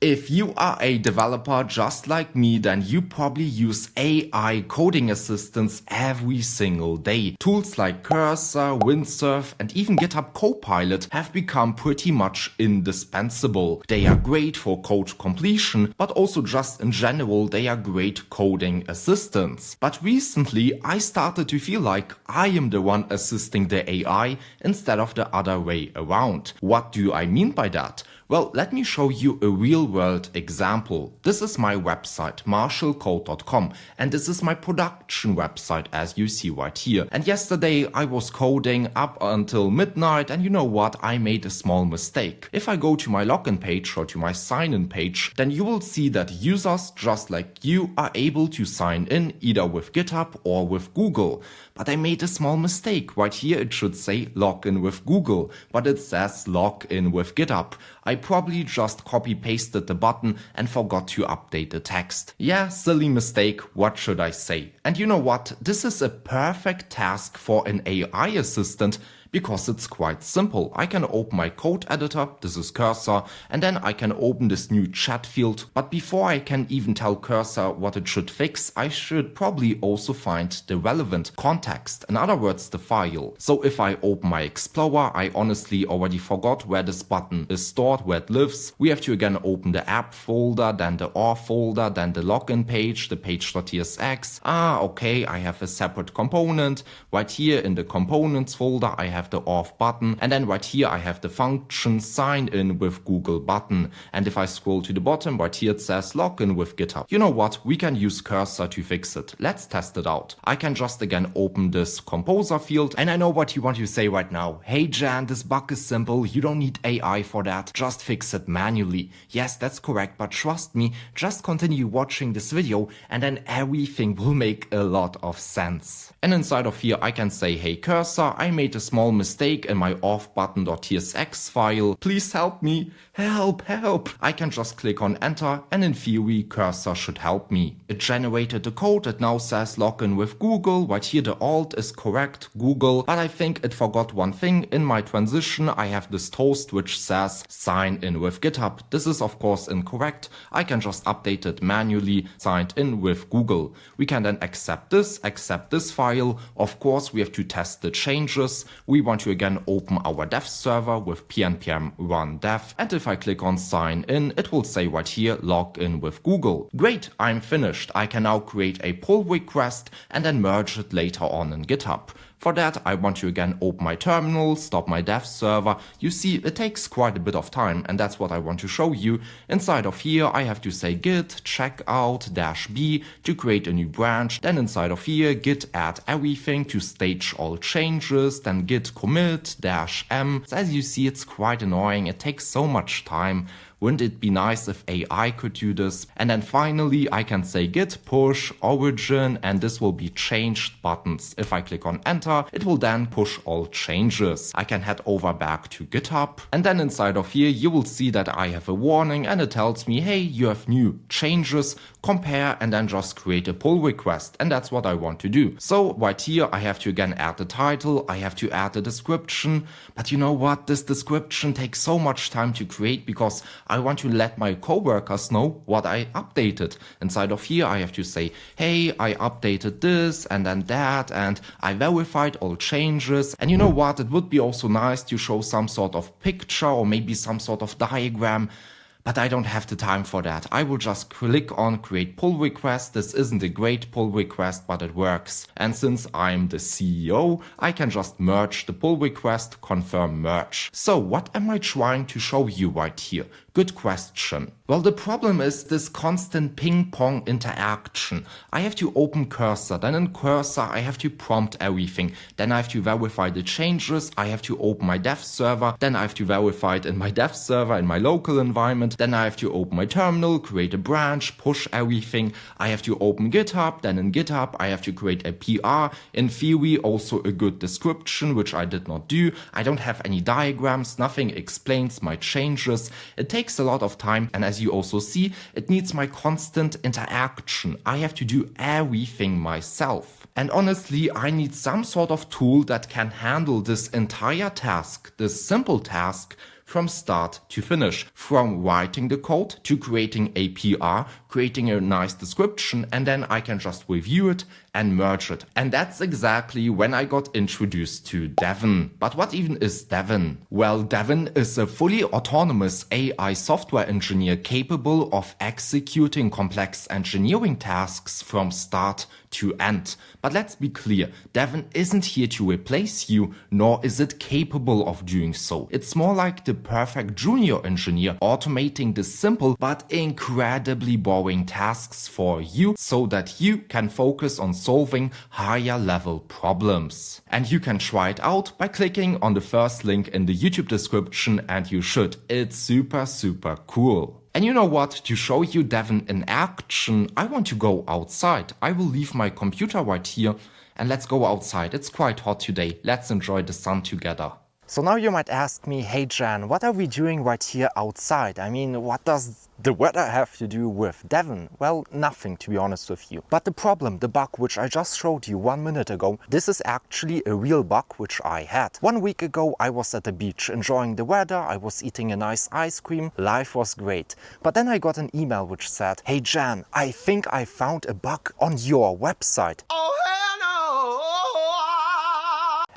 If you are a developer just like me, then you probably use AI coding assistants every single day. Tools like Cursor, Windsurf, and even GitHub Copilot have become pretty much indispensable. They are great for code completion, but also just in general, they are great coding assistants. But recently, I started to feel like I am the one assisting the AI instead of the other way around. What do I mean by that? Well, let me show you a real-world example. This is my website, marshallcode.com, and this is my production website, as you see right here. And yesterday I was coding up until midnight, and you know what? I made a small mistake. If I go to my login page or to my sign-in page, then you will see that users just like you are able to sign in either with GitHub or with Google. But I made a small mistake. Right here it should say login with Google, but it says login with GitHub. I probably just copy-pasted the button and forgot to update the text. Yeah, silly mistake, what should I say? And you know what? This is a perfect task for an AI assistant because it's quite simple. I can open my code editor, this is Cursor, and then I can open this new chat field. But before I can even tell Cursor what it should fix, I should probably also find the relevant context, in other words, the file. So if I open my Explorer, I honestly already forgot where this button is stored, where it lives. We have to again open the app folder, then the auth folder, then the login page, the page.tsx. Okay, I have a separate component. Right here in the components folder, I have the auth button, and then right here I have the function sign in with Google button. And if I scroll to the bottom, right here it says login with GitHub. You know what? We can use Cursor to fix it. Let's test it out. I can just again open this composer field, and I know what you want to say right now. Hey Jan, this bug is simple. You don't need AI for that. Just fix it manually. Yes, that's correct, but trust me, just continue watching this video and then everything will make a lot of sense. And inside of here I can say, hey Cursor, I made a small mistake in my authbutton.tsx file. Please help me. Help. I can just click on enter, and in theory Cursor should help me. It generated the code. It now says login with Google. Right here the alt is correct, Google, but I think it forgot one thing. In my transition I have this toast which says sign in with GitHub. This is of course incorrect. I can just update it manually, signed in with Google. We can then accept this file. Of course we have to test the changes. We want to again open our dev server with pnpm run dev, and if I click on sign in, it will say right here log in with Google. Great, I'm finished. I can now create a pull request and then merge it later on in GitHub. For that, I want to again open my terminal, stop my dev server. You see, it takes quite a bit of time, and that's what I want to show you. Inside of here, I have to say git checkout -b to create a new branch. Then inside of here, git add everything to stage all changes. Then git commit -m. So as you see, it's quite annoying. It takes so much time. Wouldn't it be nice if AI could do this? And then finally, I can say git push origin, and this will be changed buttons. If I click on enter, it will then push all changes. I can head over back to GitHub, and then inside of here, you will see that I have a warning, and it tells me, hey, you have new changes, compare, and then just create a pull request. And that's what I want to do. So right here, I have to again add the title, I have to add the description, but you know what? This description takes so much time to create because I want to let my coworkers know what I updated. Inside of here, I have to say, hey, I updated this and then that, and I verified all changes. And you know what? It would be also nice to show some sort of picture or maybe some sort of diagram. But I don't have the time for that. I will just click on create pull request. This isn't a great pull request, but it works. And since I'm the CEO, I can just merge the pull request, confirm merge. So what am I trying to show you right here? Good question. Well, the problem is this constant ping-pong interaction. I have to open Cursor, then in Cursor I have to prompt everything. Then I have to verify the changes. I have to open my dev server. Then I have to verify it in my dev server, in my local environment. Then I have to open my terminal, create a branch, push everything. I have to open GitHub. Then in GitHub I have to create a PR. In theory also a good description, which I did not do. I don't have any diagrams. Nothing explains my changes. It takes a lot of time, and as you also see, it needs my constant interaction. I have to do everything myself. And honestly, I need some sort of tool that can handle this entire task, this simple task, from start to finish, from writing the code to creating a PR, creating a nice description, and then I can just review it and merge it. And that's exactly when I got introduced to Devin. But what even is Devin? Well, Devin is a fully autonomous AI software engineer capable of executing complex engineering tasks from start to end. But let's be clear, Devin isn't here to replace you, nor is it capable of doing so. It's more like the perfect junior engineer, automating the simple but incredibly boring tasks for you so that you can focus on solving higher level problems. And you can try it out by clicking on the first link in the YouTube description, and you should. It's super cool. And you know what? To show you Devin in action, I want to go outside. I will leave my computer right here and let's go outside. It's quite hot today. Let's enjoy the sun together. So now you might ask me, hey Jan, what are we doing right here outside? I mean, what does the weather have to do with Devin? Well, nothing, to be honest with you. But the problem, the bug which I just showed you 1 minute ago, this is actually a real bug which I had. 1 week ago, I was at the beach enjoying the weather, I was eating a nice ice cream, life was great. But then I got an email which said, hey Jan, I think I found a bug on your website. Oh, hell no!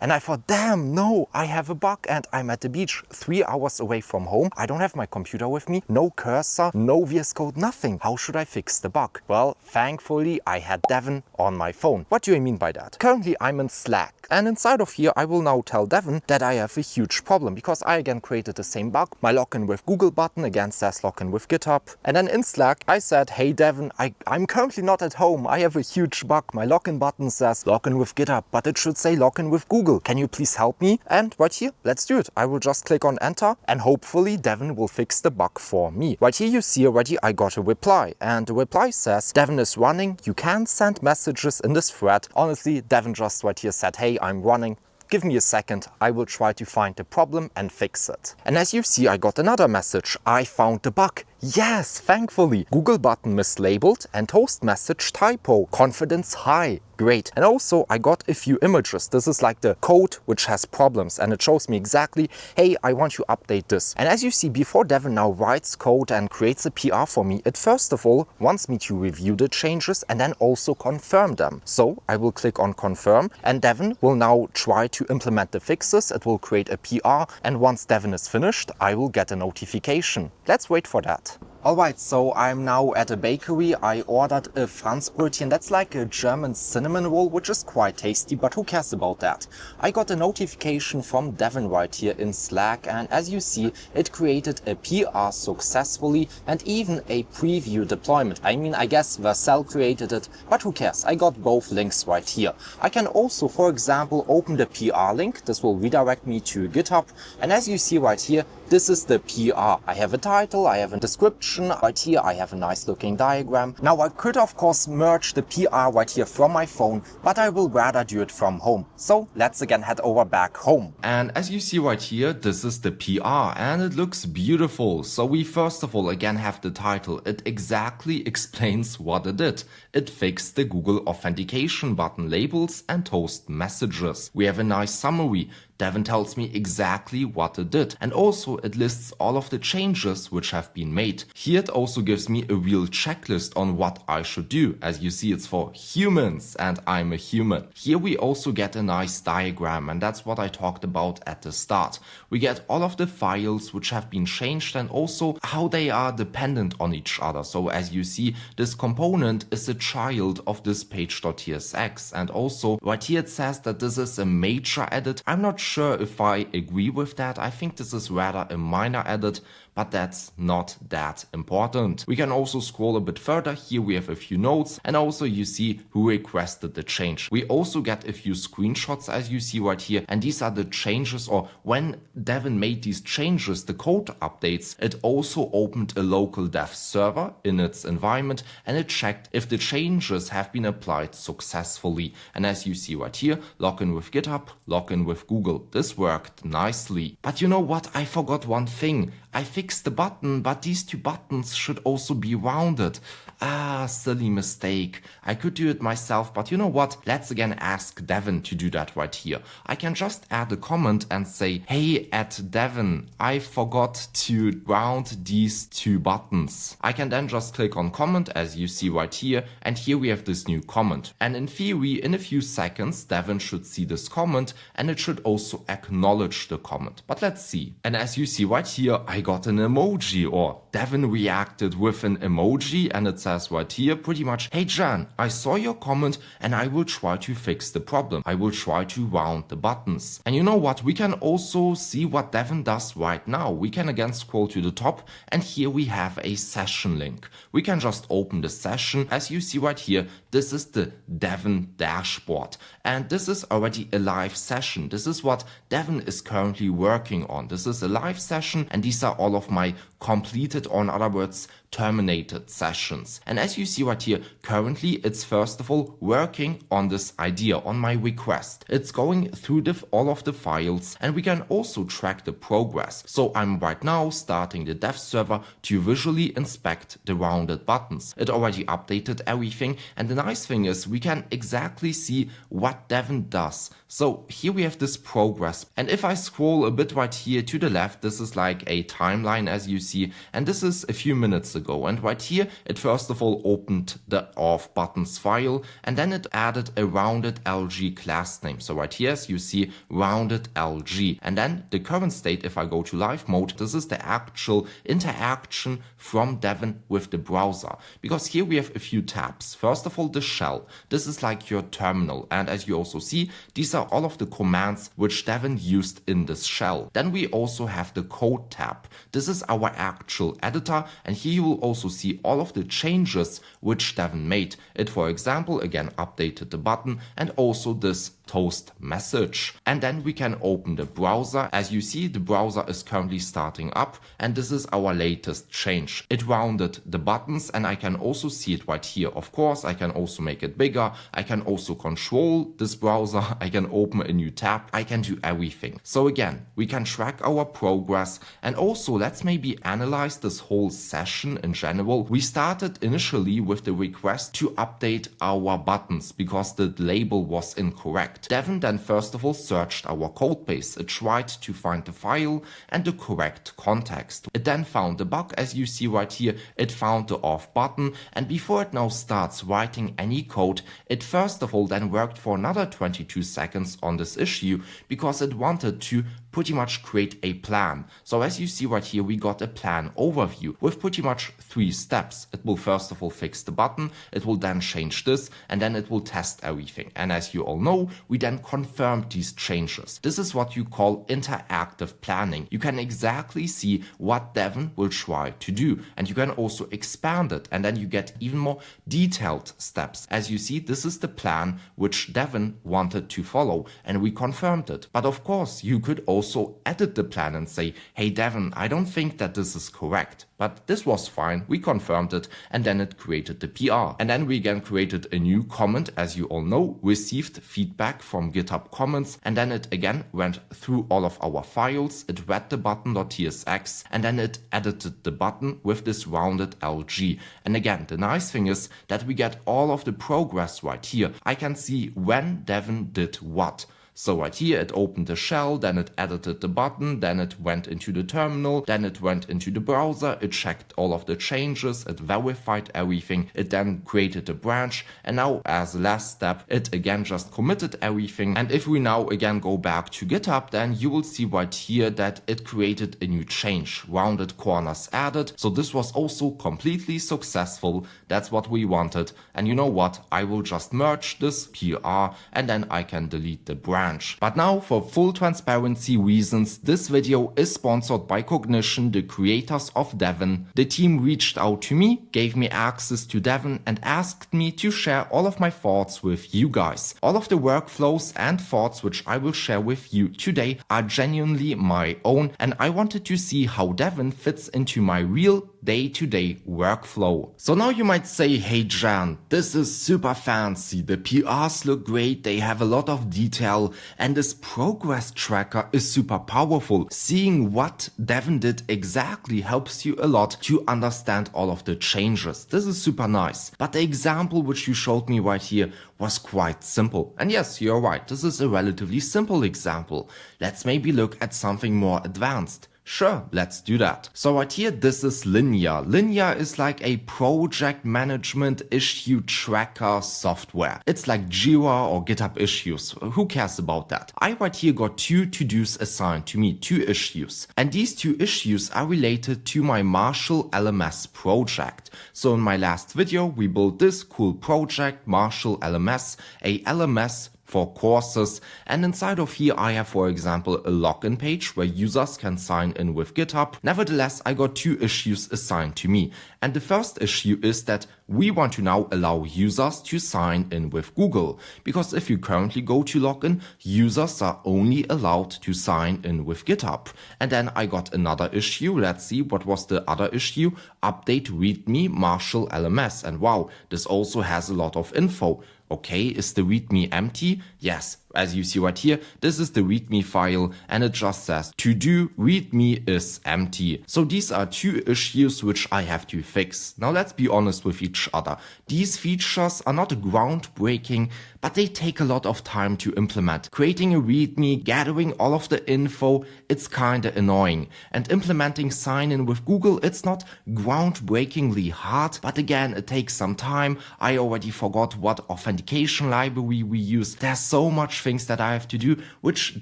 And I thought, damn, no, I have a bug and I'm at the beach 3 hours away from home. I don't have my computer with me, no cursor, no VS Code, nothing. How should I fix the bug? Well, thankfully, I had Devin on my phone. What do I mean by that? Currently, I'm in Slack. And inside of here, I will now tell Devin that I have a huge problem because I again created the same bug. My login with Google button again says login with GitHub. And then in Slack, I said, hey Devin, I'm currently not at home. I have a huge bug. My login button says login with GitHub, but it should say login with Google. Can you please help me? And right here, let's do it. I will just click on enter and hopefully Devin will fix the bug for me. Right here, you see already I got a reply. And the reply says, Devin is running. You can send messages in this thread. Honestly, Devin just right here said, hey, I'm running. Give me a second, I will try to find the problem and fix it. And as you see, I got another message. I found the bug. Yes, thankfully. Google button mislabeled and host message typo. Confidence high. Great. And also I got a few images. This is like the code which has problems and it shows me exactly, hey, I want to update this. And as you see, before Devin now writes code and creates a PR for me, it first of all wants me to review the changes and then also confirm them. So I will click on confirm and Devin will now try to implement the fixes. It will create a PR and once Devin is finished, I will get a notification. Let's wait for that. Alright, so I'm now at a bakery. I ordered a Franzbrötchen. That's like a German cinnamon roll, which is quite tasty, but who cares about that? I got a notification from Devin right here in Slack, and as you see, it created a PR successfully and even a preview deployment. I mean, I guess Vercel created it, but who cares? I got both links right here. I can also, for example, open the PR link. This will redirect me to GitHub, and as you see right here, this is the PR. I have a title, I have a description. Right here I have a nice looking diagram. Now I could of course merge the PR right here from my phone, but I will rather do it from home. So let's again head over back home. And as you see right here, this is the PR and it looks beautiful. So we first of all again have the title. It exactly explains what it did. It fixed the Google authentication button labels and toast messages. We have a nice summary. Devin tells me exactly what it did, and also it lists all of the changes which have been made. Here it also gives me a real checklist on what I should do. As you see, it's for humans and I'm a human. Here we also get a nice diagram, and that's what I talked about at the start. We get all of the files which have been changed and also how they are dependent on each other. So as you see, this component is a child of this page.tsx, and also right here it says that this is a major edit. I'm not sure if I agree with that. I think this is rather a minor edit, but that's not that important. We can also scroll a bit further. Here we have a few notes, and also you see who requested the change. We also get a few screenshots as you see right here, and these are the changes, or when Devin made these changes, the code updates, it also opened a local dev server in its environment and it checked if the changes have been applied successfully. And as you see right here, login with GitHub, login with Google. This worked nicely. But you know what? I forgot one thing. I fixed fix the button, but these two buttons should also be rounded. Ah, silly mistake. I could do it myself, but you know what? Let's again ask Devin to do that right here. I can just add a comment and say, hey, @Devin, I forgot to round these two buttons. I can then just click on comment, as you see right here, and here we have this new comment. And in theory, in a few seconds, Devin should see this comment, and it should also acknowledge the comment. But let's see. And as you see right here, I got an emoji, or Devin reacted with an emoji, and it says right here pretty much, hey Jan, I saw your comment and I will try to fix the problem. I will try to round the buttons. And you know what? We can also see what Devin does right now. We can again scroll to the top, and here we have a session link. We can just open the session. As you see right here, this is the Devin dashboard. And this is already a live session. This is what Devin is currently working on. This is a live session, and these are all of my completed, or in other words, terminated sessions. And as you see right here, currently it's first of all working on this idea, on my request. It's going through all of the files, and we can also track the progress. So I'm right now starting the dev server to visually inspect the rounded buttons. It already updated everything, and the nice thing is we can exactly see what Devin does. So here we have this progress, and if I scroll a bit right here to the left, this is like a timeline, as you see, and this is a few minutes ago. And right here, it first of all opened the off buttons file, and then it added a rounded LG class name. So right here, as you see, rounded LG. And then the current state, if I go to live mode, this is the actual interaction from Devin with the browser. Because here we have a few tabs. First of all, the shell. This is like your terminal. And as you also see, these are all of the commands which Devin used in this shell. Then we also have the code tab. This is our actual editor, and here you will also see all of the changes which Devin made. It, for example, again updated the button and also this toast message. And then we can open the browser. As you see, the browser is currently starting up, and this is our latest change. It rounded the buttons, and I can also see it right here. Of course, I can also make it bigger. I can also control this browser. I can open a new tab. I can do everything. So again, we can track our progress, and also let's maybe analyze this whole session in general. We started initially with the request to update our buttons because the label was incorrect. Devin then first of all searched our codebase. It tried to find the file and the correct context. It then found the bug, as you see right here. It found the off button, and before it now starts writing any code, it first of all then worked for another 22 seconds on this issue because it wanted to pretty much create a plan. So as you see right here, we got a plan overview with pretty much 3 steps. It will first of all fix the button, it will then change this, and then it will test everything. And as you all know, we then confirmed these changes. This is what you call interactive planning. You can exactly see what Devin will try to do, and you can also expand it, and then you get even more detailed steps. As you see, this is the plan which Devin wanted to follow, and we confirmed it. But of course, you could also edit the plan and say, hey Devin, I don't think that this is correct. But this was fine, we confirmed it, and then it created the PR. And then we again created a new comment, as you all know, received feedback from GitHub comments, and then it again went through all of our files, it read the button.tsx, and then it edited the button with this rounded LG. And again, the nice thing is that we get all of the progress right here. I can see when Devin did what. So right here it opened the shell, then it edited the button, then it went into the terminal, then it went into the browser, it checked all of the changes, it verified everything, it then created a branch, and now as a last step, it again just committed everything. And if we now again go back to GitHub, then you will see right here that it created a new change, rounded corners added. So this was also completely successful. That's what we wanted. And you know what? I will just merge this PR, and then I can delete the branch. But now, for full transparency reasons, this video is sponsored by Cognition, the creators of Devin. The team reached out to me, gave me access to Devin, and asked me to share all of my thoughts with you guys. All of the workflows and thoughts which I will share with you today are genuinely my own, and I wanted to see how Devin fits into my real day-to-day workflow. So now you might say, hey Jan, this is super fancy, the PRs look great, they have a lot of detail, and this progress tracker is super powerful. Seeing what Devin did exactly helps you a lot to understand all of the changes. This is super nice. But the example which you showed me right here was quite simple. And yes, you're right, this is a relatively simple example. Let's maybe look at something more advanced. Sure, let's do that. So right here, this is Linear. Linear is like a project management issue tracker software. It's like Jira or GitHub issues. Who cares about that? I right here got 2 to-dos assigned to me, 2 issues. And these 2 issues are related to my Marshall LMS project. So in my last video, we built this cool project, Marshall LMS, a LMS for courses, and inside of here I have, for example, a login page where users can sign in with GitHub. Nevertheless, I got 2 issues assigned to me, and the first issue is that we want to now allow users to sign in with Google, because if you currently go to login, users are only allowed to sign in with GitHub. And then I got another issue. Let's see, what was the other issue? Update README Marshall LMS, and wow, this also has a lot of info. Okay, is the README empty? Yes, as you see right here, this is the README file and it just says to do README is empty. So these are 2 issues which I have to fix. Now let's be honest with each other. These features are not groundbreaking, but they take a lot of time to implement. Creating a README, gathering all of the info, it's kinda annoying. And implementing sign-in with Google, it's not groundbreakingly hard, but again, it takes some time. I already forgot what authentication library we use. There's so much things that I have to do, which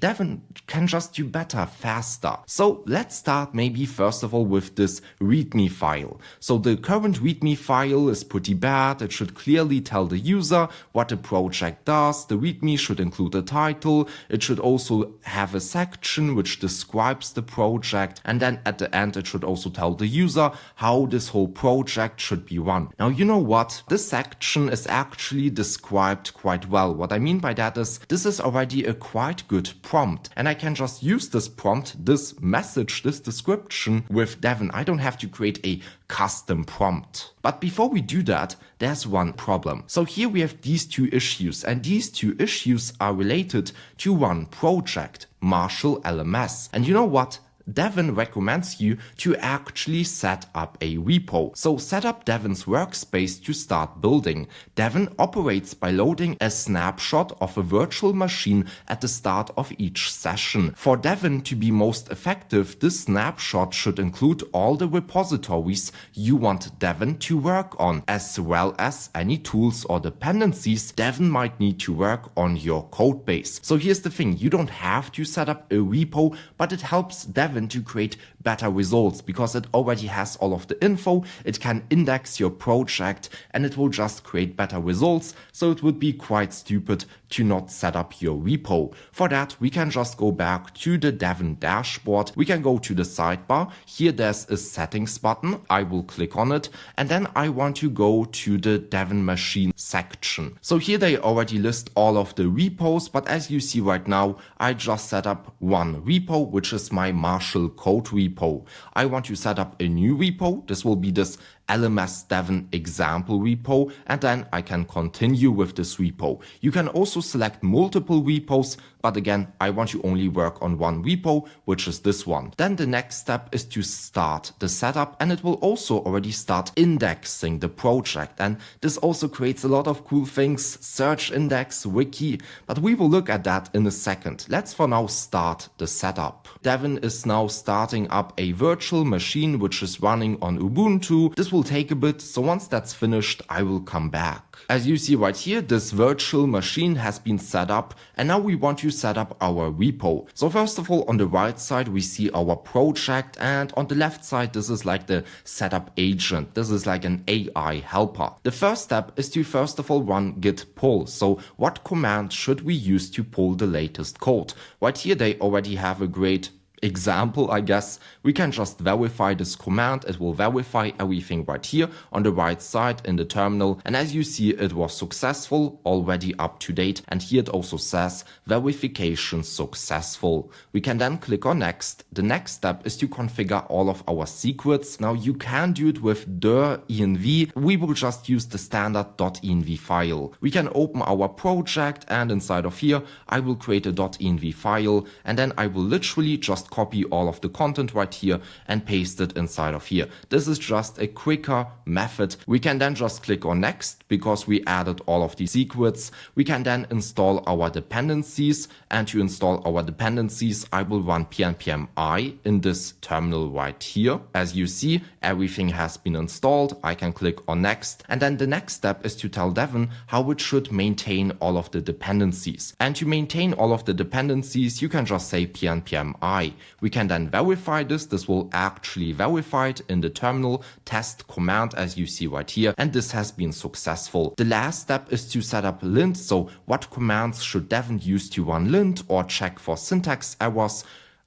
Devin can just do better, faster. So let's start maybe first of all with this README file. So the current README file is pretty bad. It should clearly tell the user what the project does. The README should include a title. It should also have a section which describes the project. And then at the end, it should also tell the user how this whole project should be run. Now, you know what? This section is actually described quite well. What I mean by that is this is already a quite good prompt, and I can just use this prompt, this message, this description with Devin. I don't have to create a custom prompt. But before we do that, there's one problem. So here we have these 2 issues, and these 2 issues are related to one project, Marshall LMS. And you know what? Devin recommends you to actually set up a repo. So set up Devin's workspace to start building. Devin operates by loading a snapshot of a virtual machine at the start of each session. For Devin to be most effective, this snapshot should include all the repositories you want Devin to work on, as well as any tools or dependencies Devin might need to work on your code base. So here's the thing, you don't have to set up a repo, but it helps Devin to create better results because it already has all of the info, it can index your project, and it will just create better results. So it would be quite stupid to not set up your repo. For that, we can just go back to the Devin dashboard. We can go to the sidebar. Here there's a settings button. I will click on it, and then I want to go to the Devin machine section. So here they already list all of the repos, but as you see right now, I just set up one repo, which is my Marshall code repo. I want to set up a new repo. This will be this LMS Devin example repo, and then I can continue with this repo. You can also select multiple repos, but again, I want to only work on one repo, which is this one. Then the next step is to start the setup, and it will also already start indexing the project. And this also creates a lot of cool things, search index, wiki, but we will look at that in a second. Let's for now start the setup. Devin is now starting up a virtual machine, which is running on Ubuntu. This will take a bit, so once that's finished, I will come back. As you see right here, this virtual machine has been set up, and now we want to set up our repo. So first of all, on the right side, we see our project, and on the left side, this is like the setup agent. This is like an AI helper. The first step is to first of all run git pull. So what command should we use to pull the latest code? Right here, they already have a great example, I guess, we can just verify this command. It will verify everything right here on the right side in the terminal. And as you see, it was successful, already up to date. And here it also says verification successful. We can then click on next. The next step is to configure all of our secrets. Now you can do it with .env. We will just use the standard .env file. We can open our project, and inside of here, I will create a .env file, and then I will literally just copy all of the content right here and paste it inside of here. This is just a quicker method. We can then just click on next because we added all of these secrets. We can then install our dependencies, and to install our dependencies, I will run pnpm-i in this terminal right here. As you see, everything has been installed. I can click on next, and then the next step is to tell Devin how it should maintain all of the dependencies. And to maintain all of the dependencies, you can just say pnpm-i. We can then verify this. This will actually verify it in the terminal test command, as you see right here, and this has been successful. The last step is to set up lint. So what commands should Devin use to run lint or check for syntax errors?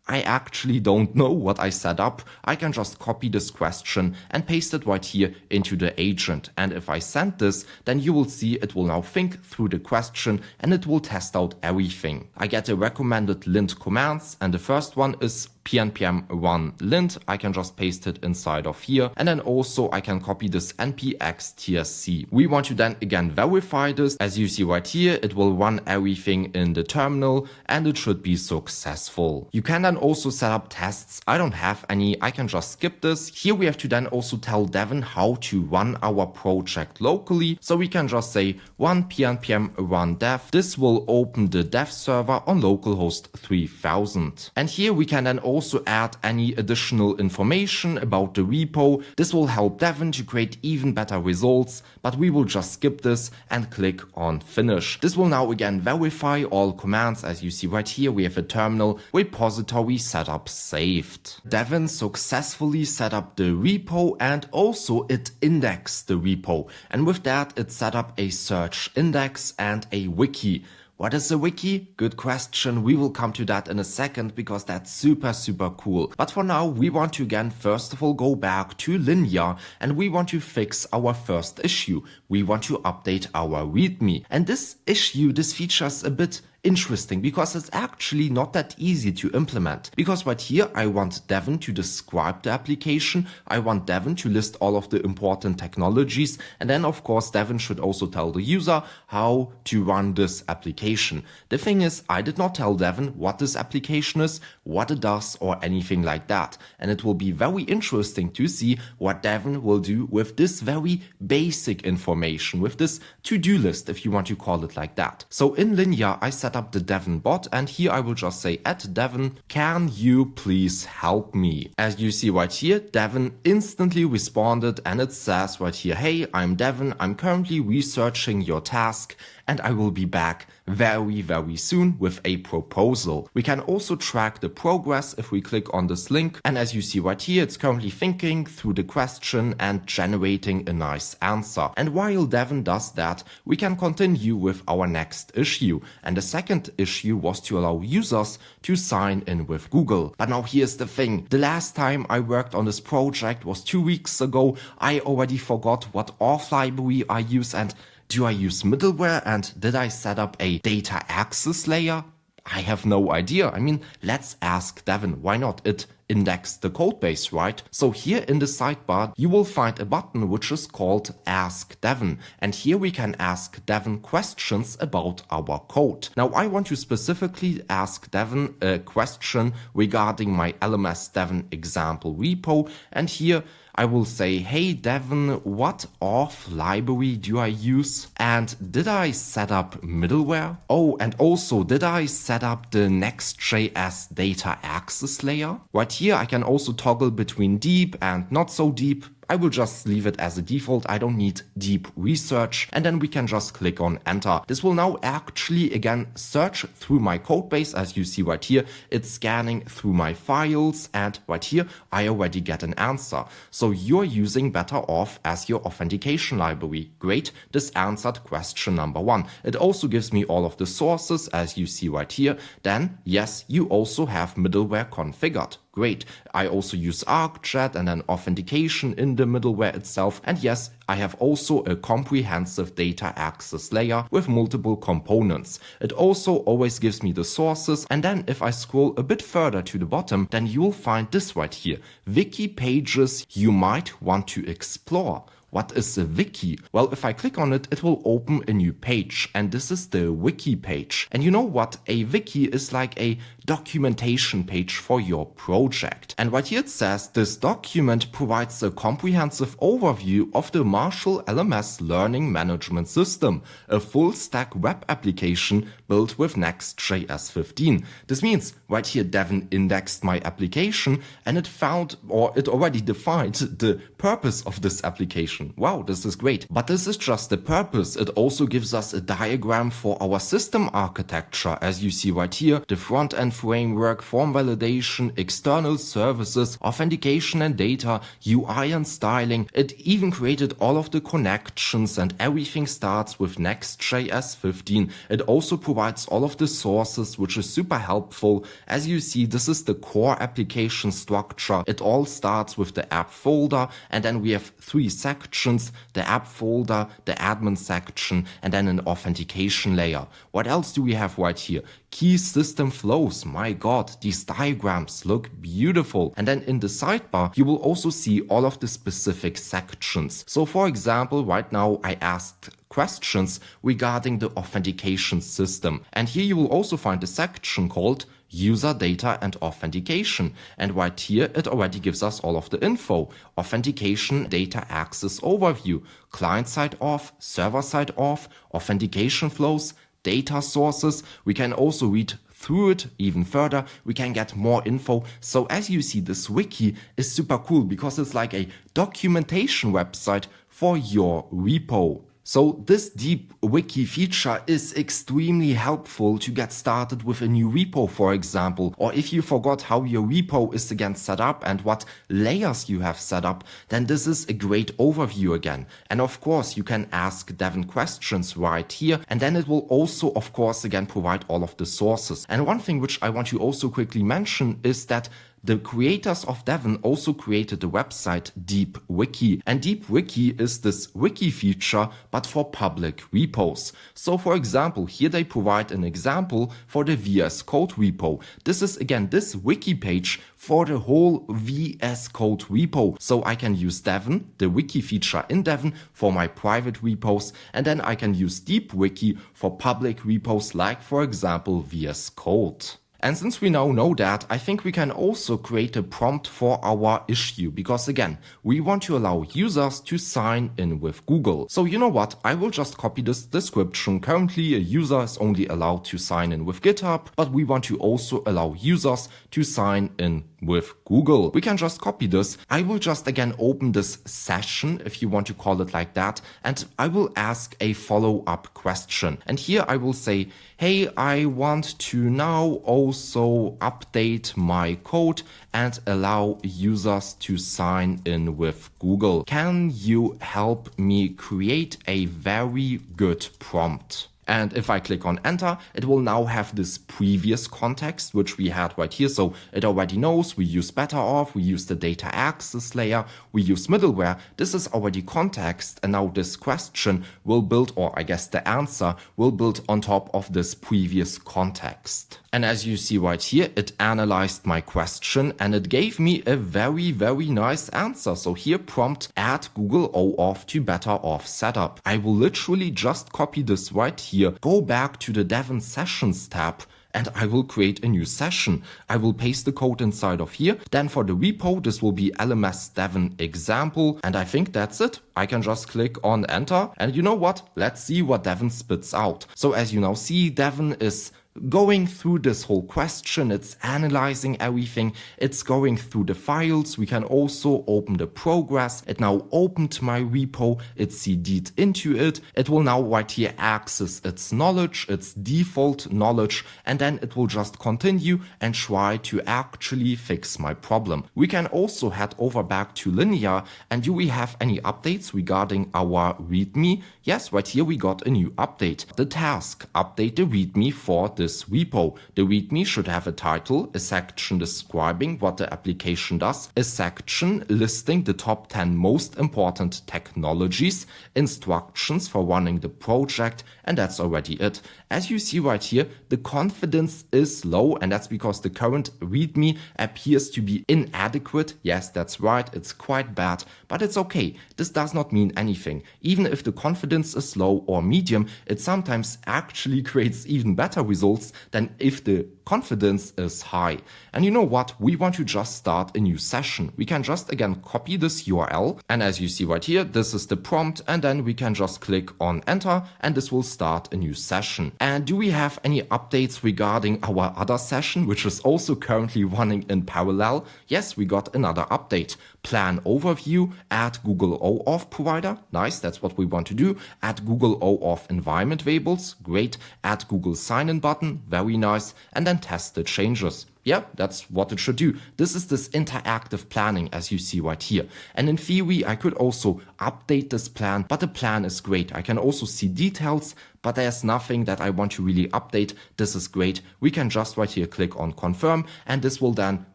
I actually don't know what I set up. I can just copy this question and paste it right here into the agent. And if I send this, then you will see it will now think through the question and it will test out everything. I get a recommended lint commands, and the first one is pnpm run lint. I can just paste it inside of here, and then also I can copy this npx_tsc. We want to then again verify this. As you see right here, it will run everything in the terminal and it should be successful. You can then also set up tests. I don't have any. I can just skip this. Here we have to then also tell Devin how to run our project locally. So we can just say run pnpm run dev. This will open the dev server on localhost 3000. And here we can then also add any additional information about the repo. This will help Devin to create even better results, but we will just skip this and click on finish. This will now again verify all commands. As you see right here, we have a terminal repository setup saved. Devin successfully set up the repo and also it indexed the repo. And with that, it set up a search index and a wiki. What is a wiki? Good question. We will come to that in a second because that's super cool. But for now, we want to again, first of all, go back to Linear and we want to fix our first issue. We want to update our README. And this issue, this feature is a bit interesting because it's actually not that easy to implement. Because right here, I want Devin to describe the application. I want Devin to list all of the important technologies. And then of course, Devin should also tell the user how to run this application. The thing is, I did not tell Devin what this application is, what it does, or anything like that. And it will be very interesting to see what Devin will do with this very basic information, with this to-do list, if you want to call it like that. So in Linear, I set up the Devin bot, and here I will just say @Devin, can you please help me? As you see right here, Devin instantly responded and it says right here, hey, I'm Devin, I'm currently researching your task and I will be back very soon with a proposal. We can also track the progress if we click on this link, and as you see right here, it's currently thinking through the question and generating a nice answer. And while Devin does that, we can continue with our next issue. And the second issue was to allow users to sign in with Google. But now here's the thing. The last time I worked on this project was 2 weeks ago. I already forgot what auth library I use, and do I use middleware, and did I set up a data access layer? I have no idea. I mean, let's ask Devin. Why not? It indexed the code base, right? So here in the sidebar, you will find a button which is called Ask Devin. And here we can ask Devin questions about our code. Now I want to specifically ask Devin a question regarding my LMS Devin example repo. And here I will say, hey Devin, what auth library do I use? And did I set up middleware? Oh, and also, did I set up the Next.js data access layer? Right here, I can also toggle between deep and not so deep. I will just leave it as a default. I don't need deep research. And then we can just click on enter. This will now actually again search through my code base. As you see right here, it's scanning through my files, and right here I already get an answer. So you're using Better Off as your authentication library. Great, this answered question number 1. It also gives me all of the sources, as you see right here. Then yes, you also have middleware configured. Great. I also use ArcChat and then authentication in the middleware itself. And yes, I have also a comprehensive data access layer with multiple components. It also always gives me the sources. And then if I scroll a bit further to the bottom, then you'll find this right here. Wiki pages you might want to explore. What is a wiki? Well, if I click on it, it will open a new page, and this is the wiki page. And you know what? A wiki is like a documentation page for your project. And right here it says this document provides a comprehensive overview of the Marshall LMS Learning Management System, a full-stack web application built with Next.js 15. This means right here Devin indexed my application, and it found, or it already defined, the purpose of this application. Wow, this is great. But this is just the purpose. It also gives us a diagram for our system architecture. As you see right here, the front-end framework, form validation, external services, authentication and data, UI and styling. It even created all of the connections, and everything starts with Next.js 15. It also provides all of the sources, which is super helpful. As you see, this is the core application structure. It all starts with the app folder, and then we have 3 sections: the app folder, the admin section, and then an authentication layer. What else do we have right here? Key system flows. My God, these diagrams look beautiful. And then in the sidebar, you will also see all of the specific sections. So for example, right now I asked questions regarding the authentication system. And here you will also find a section called user data and authentication. And right here, it already gives us all of the info. Authentication data access overview, client-side auth, server-side auth, authentication flows, data sources. We can also read through it even further. We can get more info. So as you see, this wiki is super cool because it's like a documentation website for your repo. So this DeepWiki feature is extremely helpful to get started with a new repo, for example, or if you forgot how your repo is again set up and what layers you have set up, then this is a great overview again. And of course, you can ask Devin questions right here, and then it will also, of course, again provide all of the sources. And one thing which I want to also quickly mention is that the creators of Devin also created the website DeepWiki. And DeepWiki is this wiki feature, but for public repos. So for example, here they provide an example for the VS Code repo. This is again this wiki page for the whole VS Code repo. So I can use Devin, the wiki feature in Devin, for my private repos. And then I can use DeepWiki for public repos, like for example VS Code. And since we now know that, I think we can also create a prompt for our issue, because again, we want to allow users to sign in with Google. So you know what, I will just copy this description. Currently, a user is only allowed to sign in with GitHub, but we want to also allow users to sign in with Google. We can just copy this. I will just again open this session, if you want to call it like that, and I will ask a follow-up question. And here I will say, hey, I want to now also update my code and allow users to sign in with Google. Can you help me create a very good prompt? And if I click on enter, it will now have this previous context, which we had right here. So it already knows we use Better Off, we use the data access layer, we use middleware. This is already context. And now this question will build, or I guess the answer will build on top of this previous context. And as you see right here, it analyzed my question and it gave me a very, very nice answer. So here prompt add Google OAuth to Better Off setup. I will literally just copy this right here, go back to the Devin Sessions tab, and I will create a new session. I will paste the code inside of here. Then for the repo, this will be LMS Devin example. And I think that's it. I can just click on enter. And you know what? Let's see what Devin spits out. So as you now see, Devin is going through this whole question. It's analyzing everything. It's going through the files. We can also open the progress. It now opened my repo. It CD'd into it. It will now right here access its knowledge, its default knowledge, and then it will just continue and try to actually fix my problem. We can also head over back to linear, and do we have any updates regarding our README? Yes, right here we got a new update. The task, update the README for this repo. The README should have a title, a section describing what the application does, a section listing the top 10 most important technologies, instructions for running the project, and that's already it. As you see right here, the confidence is low, and that's because the current README appears to be inadequate. Yes, that's right, it's quite bad, but it's okay. This does not mean anything. Even if the confidence is low or medium, it sometimes actually creates even better results than if the confidence is high. And you know what? We want to just start a new session. We can just again copy this URL, and as you see right here, this is the prompt, and then we can just click on enter, and this will start a new session. And do we have any updates regarding our other session, which is also currently running in parallel? Yes, we got another update. Plan overview, add Google OAuth provider. Nice, that's what we want to do. Add Google OAuth environment variables. Great. Add Google sign-in button. Very nice. And then test the changes. Yeah, that's what it should do. This is this interactive planning, as you see right here. And in theory, I could also update this plan, but the plan is great. I can also see details, but there's nothing that I want to really update. This is great. We can just right here click on confirm, and this will then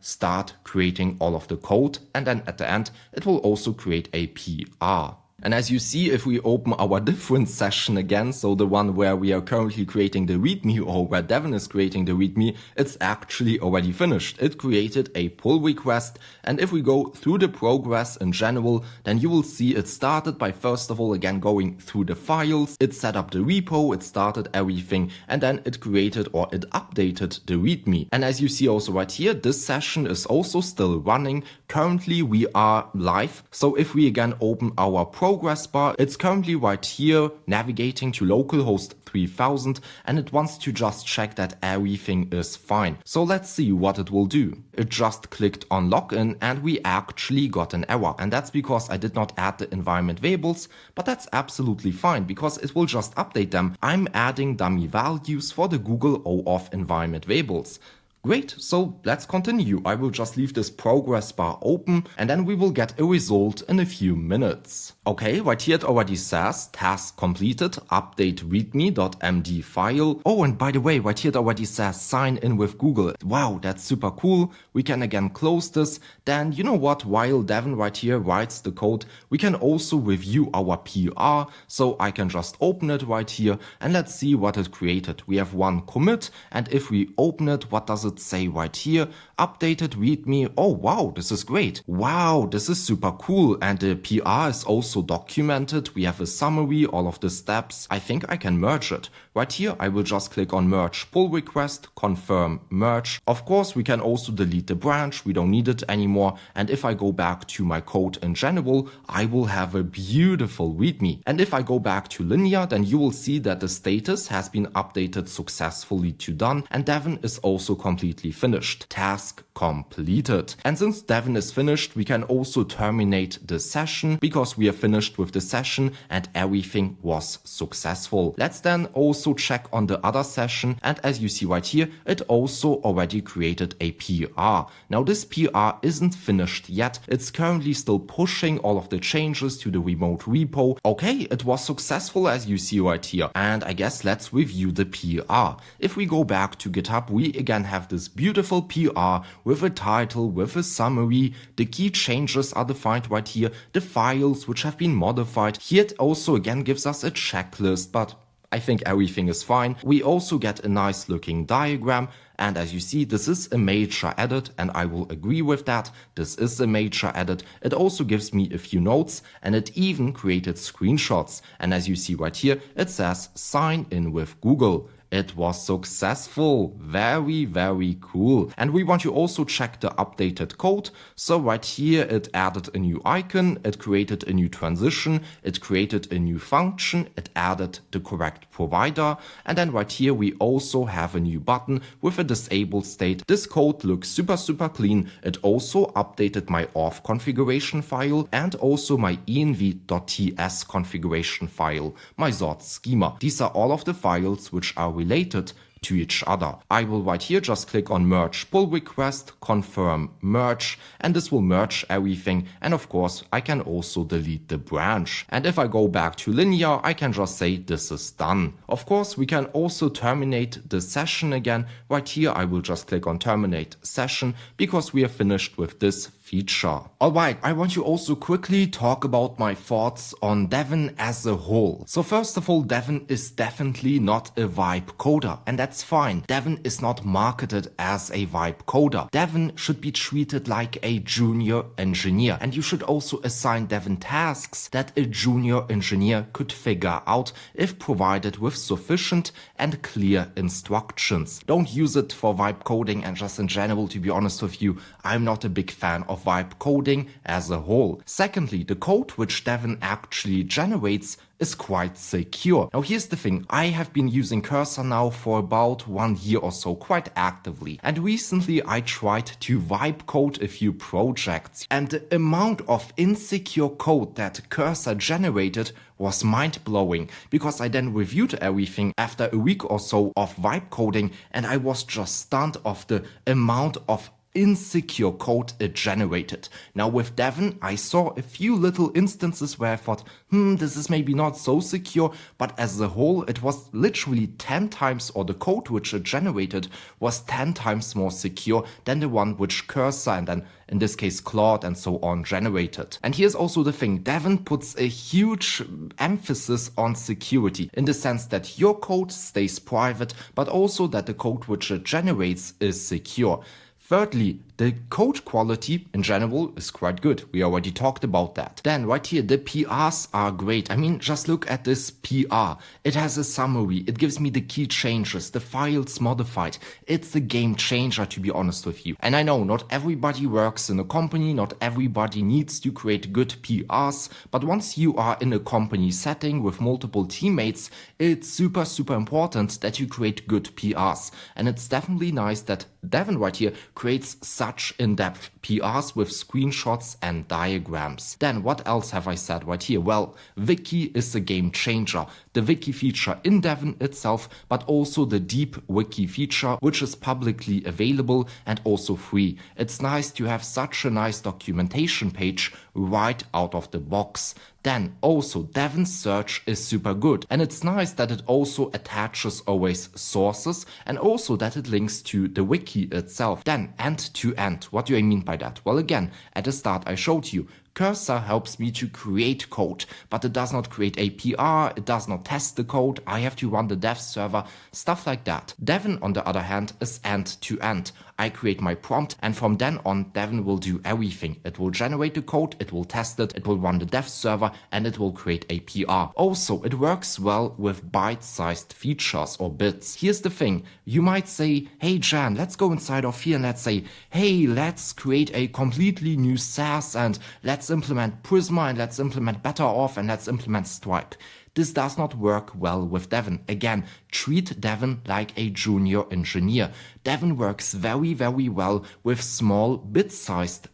start creating all of the code. And then at the end, it will also create a PR. And as you see, if we open our different session again, so the one where we are currently creating the README or where Devin is creating the README, it's actually already finished. It created a pull request. And if we go through the progress in general, then you will see it started by first of all, again, going through the files. It set up the repo, it started everything, and then it created or it updated the README. And as you see also right here, this session is also still running. Currently, we are live. So if we again open our progress bar, it's currently right here navigating to localhost 3000, and it wants to just check that everything is fine. So let's see what it will do. It just clicked on login, and we actually got an error, and that's because I did not add the environment variables, but that's absolutely fine because it will just update them. I'm adding dummy values for the Google OAuth environment variables. Great, so let's continue. I will just leave this progress bar open, and then we will get a result in a few minutes. Okay, right here it already says task completed, update readme.md file. Oh, and by the way, right here it already says sign in with Google. Wow, that's super cool. We can again close this. Then you know what, while Devin right here writes the code, we can also review our PR. So I can just open it right here, and let's see what it created. We have one commit, and if we open it, what does it say right here? Updated readme. Oh wow, this is great. Wow, this is super cool. And the PR is also documented. We have a summary, all of the steps. I think I can merge it. Right here, I will just click on merge pull request, confirm merge. Of course, we can also delete the branch. We don't need it anymore. And if I go back to my code in general, I will have a beautiful readme. And if I go back to linear, then you will see that the status has been updated successfully to done. And Devin is also completely finished. Task completed. And since Devin is finished, we can also terminate the session because we are finished with the session and everything was successful. Let's then also check on the other session, and as you see right here, it also already created a PR. Now this PR isn't finished yet. It's currently still pushing all of the changes to the remote repo. Okay, it was successful as you see right here. And I guess let's review the PR. If we go back to GitHub, we again have this beautiful PR with a title, with a summary. The key changes are defined right here. The files which have been modified. Here it also again gives us a checklist, but I think everything is fine. We also get a nice looking diagram. And as you see, this is a major edit, and I will agree with that. This is a major edit. It also gives me a few notes, and it even created screenshots. And as you see right here, it says sign in with Google. it was successful. Very, very cool. And we want to also check the updated code. So right here, it added a new icon, it created a new transition, it created a new function, it added the correct provider. And then right here, we also have a new button with a disabled state. This code looks super, super clean. It also updated my auth configuration file and also my env.ts configuration file, my sort schema. These are all of the files which are related to each other. I will right here just click on merge pull request, confirm merge, and this will merge everything. And of course, I can also delete the branch. And if I go back to linear, I can just say this is done. Of course, we can also terminate the session again. Right here, I will just click on terminate session because we are finished with this feature. Alright, I want to also quickly talk about my thoughts on Devin as a whole. So first of all, Devin is definitely not a vibe coder, and that's fine. Devin is not marketed as a vibe coder. Devin should be treated like a junior engineer, and you should also assign Devin tasks that a junior engineer could figure out if provided with sufficient and clear instructions. Don't use it for vibe coding, and just in general, to be honest with you, I'm not a big fan of vibe coding as a whole. Secondly, the code which Devin actually generates is quite secure. Now here's the thing, I have been using Cursor now for about 1 year or so quite actively, and recently I tried to vibe code a few projects, and the amount of insecure code that Cursor generated was mind-blowing, because I then reviewed everything after a week or so of vibe coding, and I was just stunned of the amount of insecure code it generated. Now with Devin, I saw a few little instances where I thought, this is maybe not so secure, but as a whole, it was literally 10 times, or the code which it generated was 10 times more secure than the one which Cursor and then in this case Claude and so on generated. And here's also the thing, Devin puts a huge emphasis on security in the sense that your code stays private, but also that the code which it generates is secure. Thirdly, the code quality in general is quite good. We already talked about that. Then right here, the PRs are great. I mean, just look at this PR. It has a summary. It gives me the key changes, the files modified. It's a game changer, to be honest with you. And I know not everybody works in a company. Not everybody needs to create good PRs. But once you are in a company setting with multiple teammates, it's super, super important that you create good PRs. And it's definitely nice that Devin right here creates such in-depth PRs with screenshots and diagrams. Then what else have I said right here? Well, Wiki is a game changer. The Wiki feature in Devin itself, but also the DeepWiki feature, which is publicly available and also free. It's nice to have such a nice documentation page right out of the box. Then also Devin's search is super good, and it's nice that it also attaches always sources and also that it links to the wiki itself. Then end-to-end, what do I mean by that? Well, again, at the start I showed you, Cursor helps me to create code, but it does not create a PR, it does not test the code, I have to run the dev server, stuff like that. Devin, on the other hand, is end-to-end. I create my prompt, and from then on, Devin will do everything. It will generate the code, it will test it, it will run the dev server, and it will create a PR. Also, it works well with bite-sized features or bits. Here's the thing, you might say, hey Jan, let's go inside of here and let's say, hey, let's create a completely new SaaS and let's implement Prisma and let's implement BetterOff and let's implement Stripe. This does not work well with Devin. Again, treat Devin like a junior engineer. Devin works very, very well with small bit-sized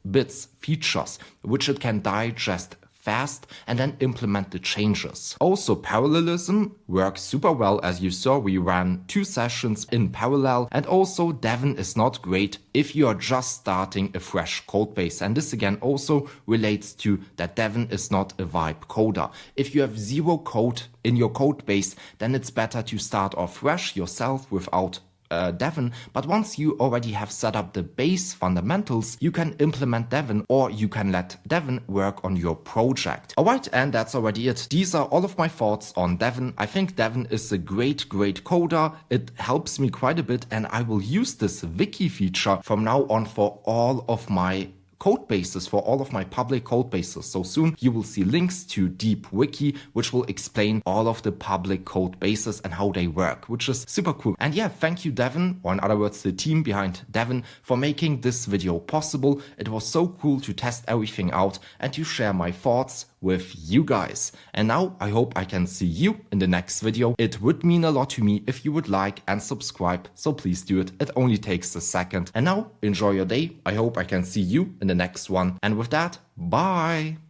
features, which it can digest fast and then implement the changes. Also, parallelism works super well. As you saw, we ran 2 sessions in parallel, and also Devin is not great if you are just starting a fresh code base. And this again also relates to that Devin is not a vibe coder. If you have 0 code in your code base, then it's better to start off fresh yourself without Devin, but once you already have set up the base fundamentals, you can implement Devin, or you can let Devin work on your project. Alright, and that's already it. These are all of my thoughts on Devin. I think Devin is a great coder. It helps me quite a bit, and I will use this wiki feature from now on for all of my code bases for all of my public code bases. So soon you will see links to DeepWiki, which will explain all of the public code bases and how they work, which is super cool. And yeah, thank you, Devin, or in other words, the team behind Devin, for making this video possible. It was so cool to test everything out and to share my thoughts with you guys. And now I hope I can see you in the next video. It would mean a lot to me if you would like and subscribe, so please do it. It only takes a second. And now enjoy your day. I hope I can see you in the next one. And with that, bye.